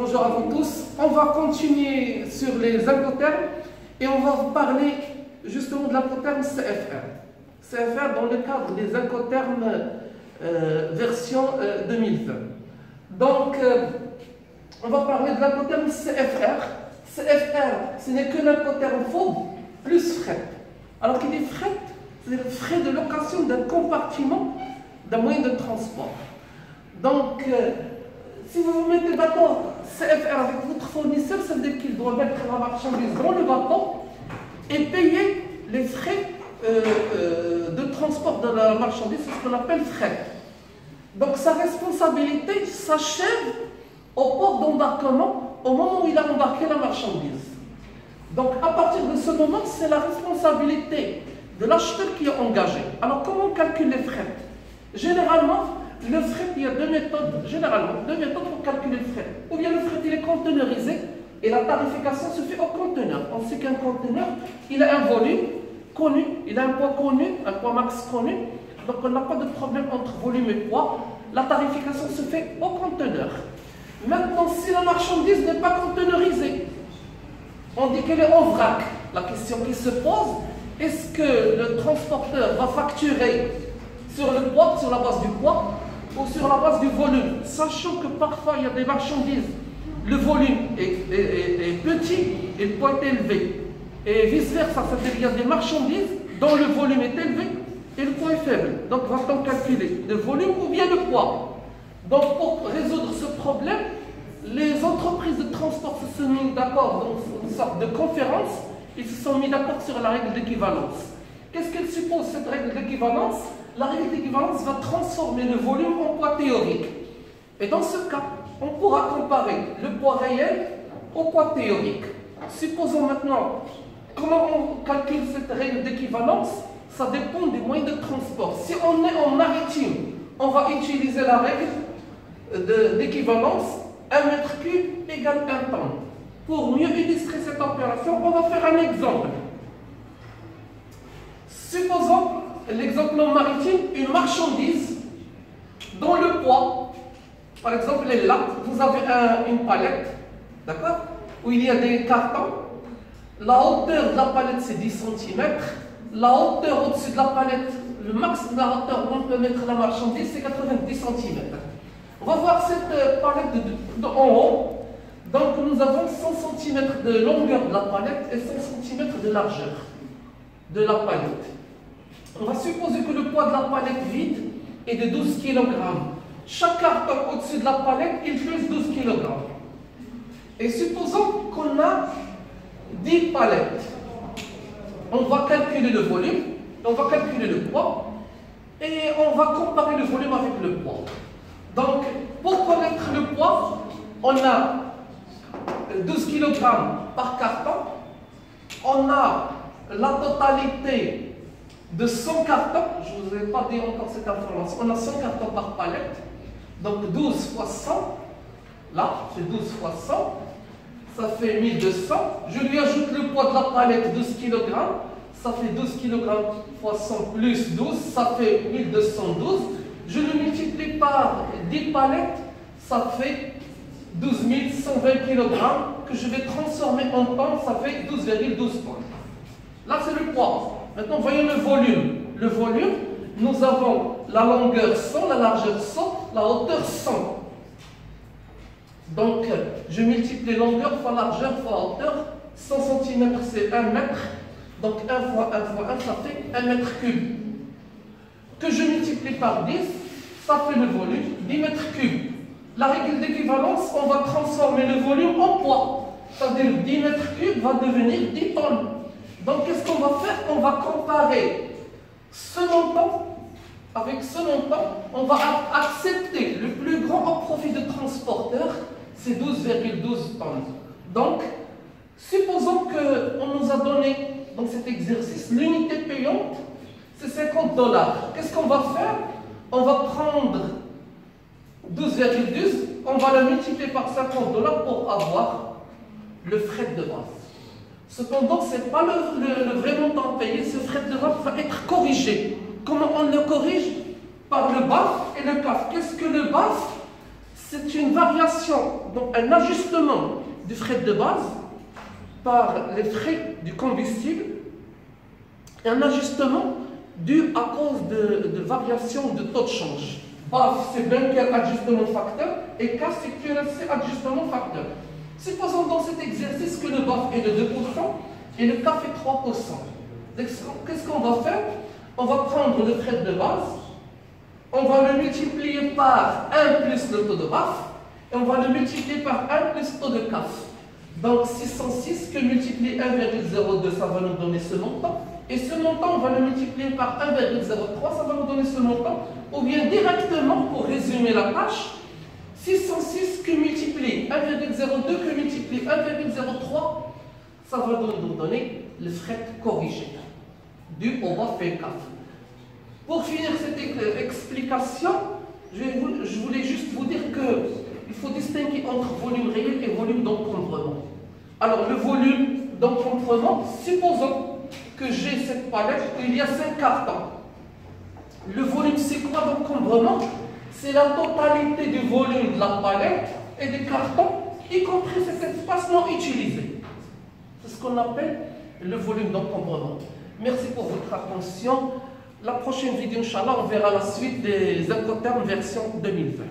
Bonjour à vous tous. On va continuer sur les incoterms et on va vous parler justement de l'incoterm CFR. CFR dans le cadre des incoterms version 2020. Donc, on va parler de l'incoterm CFR. CFR, ce n'est que l'incoterm phobe plus fret. Alors qu'il est fret, c'est le frais de location d'un compartiment d'un moyen de transport. Donc, si vous vous mettez d'accord CFR avec votre fournisseur, ça veut dire qu'il doit mettre la marchandise dans le bateau et payer les frais de transport de la marchandise, c'est ce qu'on appelle fret. Donc sa responsabilité s'achève au port d'embarquement au moment où il a embarqué la marchandise. Donc à partir de ce moment, c'est la responsabilité de l'acheteur qui est engagé. Alors comment on calcule les frais? Généralement, le fret, il y a deux méthodes pour calculer le fret. Ou bien le fret, il est conteneurisé et la tarification se fait au conteneur. On sait qu'un conteneur, il a un volume connu, il a un poids connu, un poids max connu. Donc on n'a pas de problème entre volume et poids. La tarification se fait au conteneur. Maintenant, si la marchandise n'est pas conteneurisée, on dit qu'elle est en vrac. La question qui se pose, est-ce que le transporteur va facturer sur le poids, sur la base du poids, ou sur la base du volume, sachant que parfois il y a des marchandises, le volume est petit et le poids est élevé. Et vice-versa, c'est-à-dire qu'il y a des marchandises dont le volume est élevé et le poids est faible. Donc va-t-on calculer le volume ou bien le poids? Donc pour résoudre ce problème, les entreprises de transport se sont mis d'accord dans une sorte de conférence, ils se sont mis d'accord sur la règle d'équivalence. Qu'est-ce qu'elle suppose cette règle d'équivalence? La règle d'équivalence va transformer le volume en poids théorique. Et dans ce cas, on pourra comparer le poids réel au poids théorique. Supposons maintenant, comment on calcule cette règle d'équivalence? Ça dépend des moyens de transport. Si on est en maritime, on va utiliser la règle d'équivalence 1 mètre cube égale 1 tonne. Pour mieux illustrer cette opération, on va faire un exemple. Supposons l'exemple en maritime, une marchandise dont le poids, par exemple les là, vous avez une palette, d'accord, où il y a des cartons. La hauteur de la palette c'est 10 cm, la hauteur au-dessus de la palette, le max de la hauteur où on peut mettre la marchandise c'est 90 cm. On va voir cette palette en haut. Donc nous avons 100 cm de longueur de la palette et 100 cm de largeur de la palette. On va supposer que le poids de la palette vide est de 12 kg. Chaque carton au-dessus de la palette, il pèse 12 kg. Et supposons qu'on a 10 palettes. On va calculer le volume, on va calculer le poids, et on va comparer le volume avec le poids. Donc, pour connaître le poids, on a 12 kg par carton, on a la totalité de 100 cartons, je ne vous ai pas dit encore cette information, on a 100 cartons par palette, donc 12 fois 100, là c'est 12 fois 100, ça fait 1200, je lui ajoute le poids de la palette 12 kg, ça fait 12 kg fois 100 plus 12, ça fait 1212, je le multiplie par 10 palettes, ça fait 12 120 kg que je vais transformer en tonnes, ça fait 12,12 tonnes. Là c'est le poids. Maintenant, voyons le volume. Le volume, nous avons la longueur 100, la largeur 100, la hauteur 100. Donc, je multiplie longueur fois largeur fois hauteur. 100 cm, c'est 1 mètre. Donc, 1 fois 1 fois 1, ça fait 1 mètre cube. Que je multiplie par 10, ça fait le volume, 10 mètres cubes. La règle d'équivalence, on va transformer le volume en poids. C'est-à-dire 10 mètres cubes va devenir 10 tonnes. Donc, qu'est-ce qu'on va faire? On va comparer ce montant avec ce montant. On va accepter le plus grand au profit de transporteur, c'est 12,12 tonnes. Donc, supposons qu'on nous a donné dans cet exercice l'unité payante, c'est 50 $. Qu'est-ce qu'on va faire? On va prendre 12,12, on va le multiplier par 50 $ pour avoir le fret de base. Cependant, ce n'est pas le vrai montant payé, ce fret de base va être corrigé. Comment on le corrige? Par le BAF et le CAF. Qu'est-ce que le BAF? c'est une variation, donc un ajustement du frais de base par les frais du combustible et un ajustement dû à cause de variation de taux de change. BAF, c'est Banker Adjustment Factor et CAF, c'est Currency Adjustment Factor. Supposons dans cet exercice que le BAF est de 2% et le CAF est 3%. Qu'est-ce qu'on va faire? On va prendre le frais de base, on va le multiplier par 1 plus le taux de BAF et on va le multiplier par 1 plus le taux de CAF. Donc 606 que multiplier 1,02, ça va nous donner ce montant. Et ce montant, on va le multiplier par 1,03, ça va nous donner ce montant. Ou bien directement, pour résumer la tâche, 606 que multiplier 1,02 que multiplier 1,03, ça va nous donner le fret corrigé dû au BAF et CAF. Pour finir cette explication, je voulais juste vous dire qu'il faut distinguer entre volume réel et volume d'encombrement. Alors, le volume d'encombrement, supposons que j'ai cette palette où il y a 5 cartons. Le volume, c'est quoi d'encombrement? C'est la totalité du volume de la palette et des cartons, y compris cet espace non utilisé. C'est ce qu'on appelle le volume d'encombrement. Merci pour votre attention. La prochaine vidéo, Inch'Allah, on verra la suite des Incoterms version 2020.